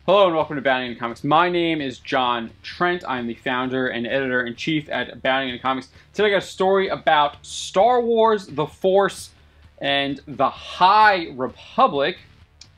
Hello and welcome to Bounty and Comics. My name is John Trent. I'm the founder and editor-in-chief at Bounty and Comics. Today I got a story about Star Wars, the Force, and the High Republic.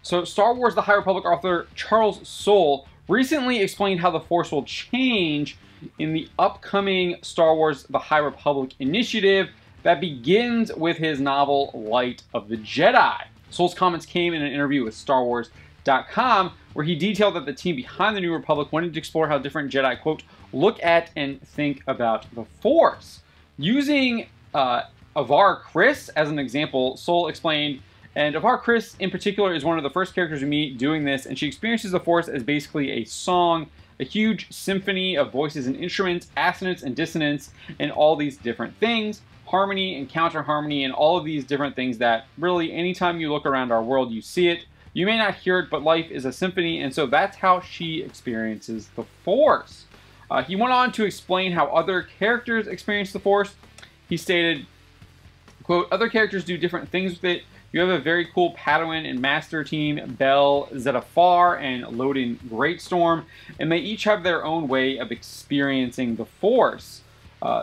So Star Wars, the High Republic author Charles Soule recently explained how the Force will change in the upcoming Star Wars, the High Republic initiative that begins with his novel Light of the Jedi. Soule's comments came in an interview with StarWars.com, where he detailed that the team behind the New Republic wanted to explore how different Jedi, quote, look at and think about the Force. Using Avar Kriss as an example, Soule explained, and Avar Kriss in particular is one of the first characters we meet doing this, and she experiences the Force as basically a song, a huge symphony of voices and instruments, assonance and dissonance, and all these different things, harmony and counter-harmony, and all of these different things that really anytime you look around our world you see it. You may not hear it, but life is a symphony, and so that's how she experiences the Force. He went on to explain how other characters experience the Force. He stated, quote, other characters do different things with it. You have a very cool Padawan and Master team, Bell Zettifar and Loden Greatstorm, and they each have their own way of experiencing the Force.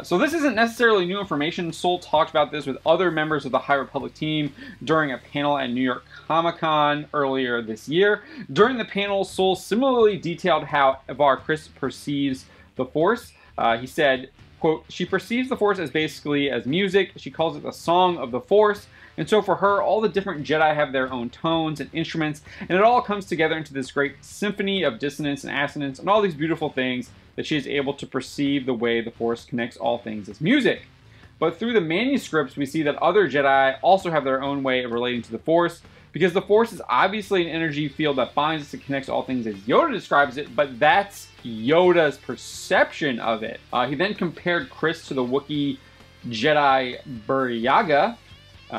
So this isn't necessarily new information. Soule talked about this with other members of the High Republic team during a panel at New York Comic-Con earlier this year. During the panel, Soule similarly detailed how Avar Kriss perceives the Force. He said, quote, she perceives the Force as basically as music. She calls it the song of the Force. And so for her, all the different Jedi have their own tones and instruments, and it all comes together into this great symphony of dissonance and assonance and all these beautiful things that she is able to perceive the way the Force connects all things as music. But through the manuscripts, we see that other Jedi also have their own way of relating to the Force, because the Force is obviously an energy field that binds us and connects all things as Yoda describes it, but that's Yoda's perception of it. He then compared Kriss to the Wookiee Jedi Burryaga.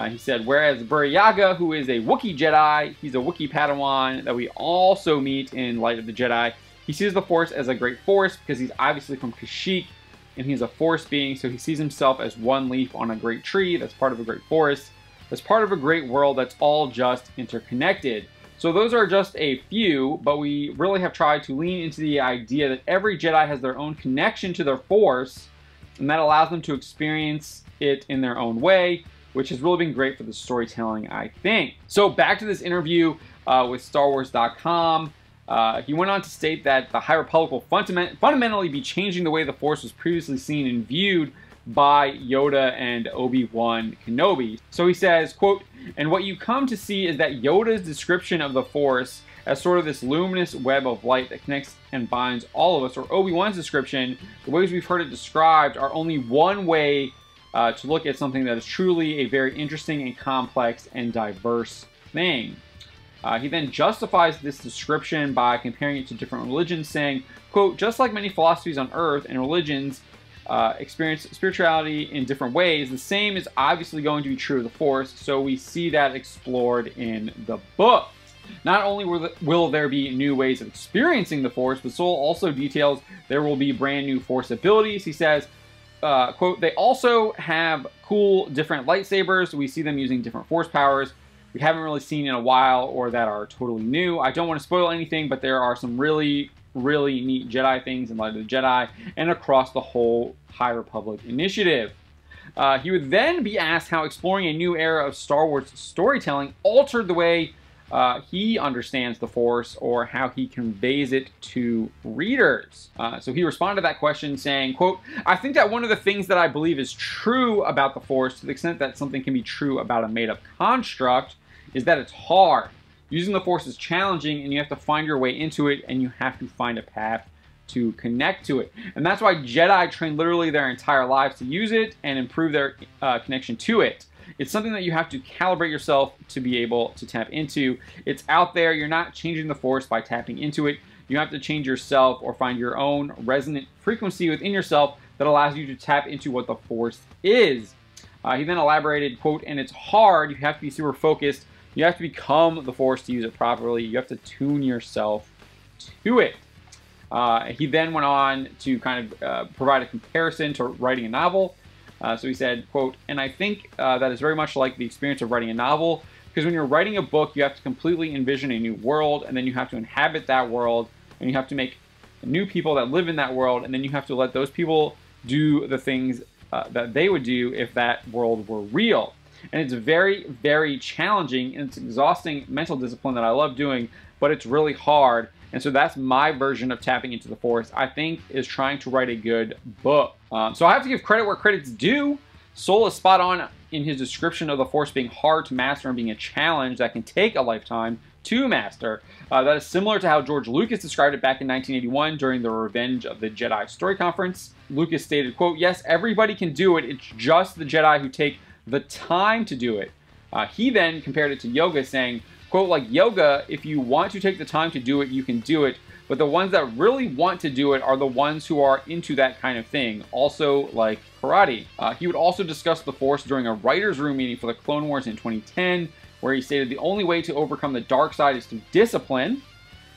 He said, whereas Burryaga, who is a Wookiee Jedi, he's a Wookiee Padawan that we also meet in Light of the Jedi. He sees the Force as a great force because he's obviously from Kashyyyk, and he's a Force being, so he sees himself as one leaf on a great tree that's part of a great forest, that's part of a great world that's all just interconnected. So those are just a few, but we really have tried to lean into the idea that every Jedi has their own connection to their Force, and that allows them to experience it in their own way, which has really been great for the storytelling, I think. So back to this interview with StarWars.com. He went on to state that the High Republic will fundamentally be changing the way the Force was previously seen and viewed by Yoda and Obi-Wan Kenobi. So he says, quote, and what you come to see is that Yoda's description of the Force as sort of this luminous web of light that connects and binds all of us, or Obi-Wan's description, the ways we've heard it described are only one way to look at something that is truly a very interesting and complex and diverse thing. He then justifies this description by comparing it to different religions, saying, quote, just like many philosophies on Earth and religions experience spirituality in different ways, the same is obviously going to be true of the Force, so we see that explored in the book. Not only will there be new ways of experiencing the Force, but Soule also details there will be brand new Force abilities. He says, quote, they also have cool different lightsabers. We see them using different Force powers we haven't really seen in a while or that are totally new. I don't want to spoil anything, but there are some really, really neat Jedi things in Light of the Jedi and across the whole High Republic initiative. He would then be asked how exploring a new era of Star Wars storytelling altered the way he understands the Force or how he conveys it to readers. So he responded to that question saying, quote, I think that one of the things that I believe is true about the Force, to the extent that something can be true about a made-up construct, is that it's hard. Using the Force is challenging, and you have to find your way into it, and you have to find a path to connect to it. And that's why Jedi train literally their entire lives to use it and improve their connection to it. It's something that you have to calibrate yourself to be able to tap into. It's out there. You're not changing the Force by tapping into it. You have to change yourself or find your own resonant frequency within yourself that allows you to tap into what the Force is. He then elaborated, quote, and it's hard. You have to be super focused. You have to become the Force to use it properly. You have to tune yourself to it. He then went on to kind of provide a comparison to writing a novel. So he said, quote, and I think that is very much like the experience of writing a novel. Because when you're writing a book, you have to completely envision a new world, and then you have to inhabit that world, and you have to make new people that live in that world, and then you have to let those people do the things that they would do if that world were real. And it's very, very challenging, and it's exhausting mental discipline that I love doing, but it's really hard. And so that's my version of tapping into the Force, I think, is trying to write a good book. So I have to give credit where credit's due. Soule is spot on in his description of the Force being hard to master and being a challenge that can take a lifetime to master. That is similar to how George Lucas described it back in 1981 during the Revenge of the Jedi story conference. Lucas stated, quote, "Yes, everybody can do it. It's just the Jedi who take the time to do it." He then compared it to yoga, saying, quote, "Like yoga, if you want to take the time to do it, you can do it. But the ones that really want to do it are the ones who are into that kind of thing. Also like karate." He would also discuss the Force during a writer's room meeting for the Clone Wars in 2010, where he stated the only way to overcome the dark side is through discipline.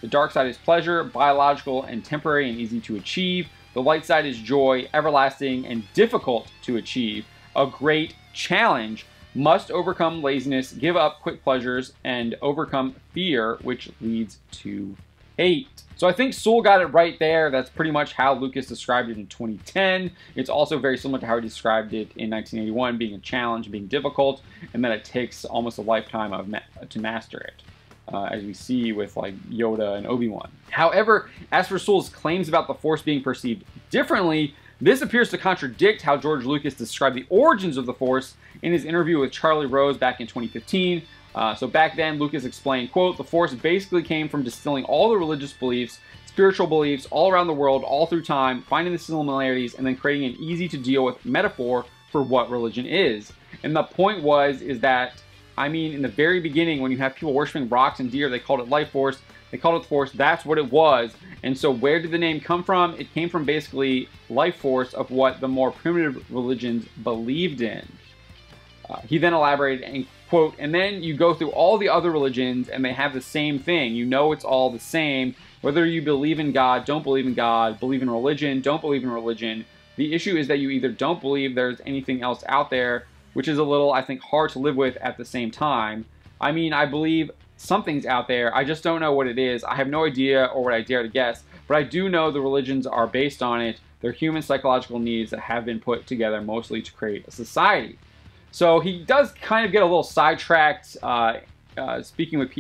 The dark side is pleasure, biological and temporary and easy to achieve. The light side is joy, everlasting and difficult to achieve. A great challenge. Must overcome laziness, give up quick pleasures, and overcome fear, which leads to hate. So I think Soule got it right there. That's pretty much how Lucas described it in 2010. It's also very similar to how he described it in 1981, being a challenge, being difficult, and that it takes almost a lifetime to master it, as we see with like Yoda and Obi-Wan. However, as for Soule's claims about the Force being perceived differently, this appears to contradict how George Lucas described the origins of the Force in his interview with Charlie Rose back in 2015. So back then, Lucas explained, quote, "The Force basically came from distilling all the religious beliefs, spiritual beliefs all around the world, all through time, finding the similarities, and then creating an easy-to-deal-with metaphor for what religion is." And the point is that, I mean, in the very beginning, when you have people worshiping rocks and deer, they called it life force. They called it the Force. That's what it was. And so where did the name come from? It came from basically life force of what the more primitive religions believed in. He then elaborated and quote, "And then you go through all the other religions and they have the same thing. You know it's all the same. Whether you believe in God, don't believe in God, believe in religion, don't believe in religion. The issue is that you either don't believe there's anything else out there," which is a little, I think, hard to live with at the same time. I mean, I believe something's out there. I just don't know what it is. I have no idea, or what I dare to guess, but I do know the religions are based on it. They're human psychological needs that have been put together mostly to create a society. So he does kind of get a little sidetracked speaking with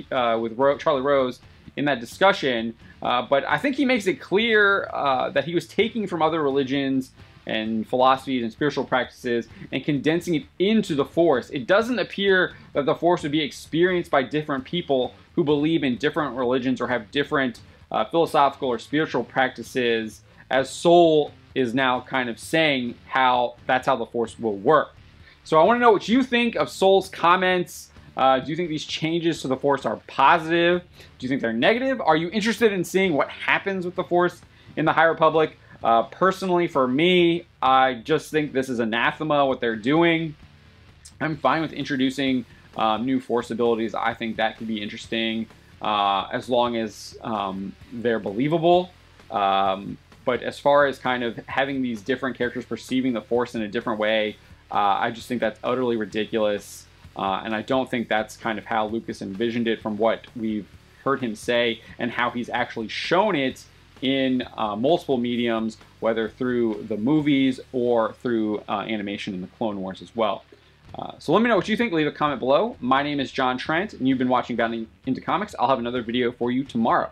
Charlie Rose in that discussion, but I think he makes it clear that he was taking from other religions and philosophies and spiritual practices and condensing it into the Force. It doesn't appear that the Force would be experienced by different people who believe in different religions or have different philosophical or spiritual practices, as Soule is now kind of saying how that's how the Force will work. So I want to know what you think of Soule's comments. Do you think these changes to the Force are positive? Do you think they're negative? Are you interested in seeing what happens with the Force in the High Republic? Personally, for me, I just think this is anathema, what they're doing. I'm fine with introducing new Force abilities. I think that could be interesting as long as they're believable. But as far as kind of having these different characters perceiving the Force in a different way, I just think that's utterly ridiculous. And I don't think that's kind of how Lucas envisioned it from what we've heard him say and how he's actually shown it in multiple mediums, whether through the movies or through animation in the Clone Wars as well. So let me know what you think. Leave a comment below. My name is John Trent, and you've been watching Bounding into Comics. I'll have another video for you tomorrow.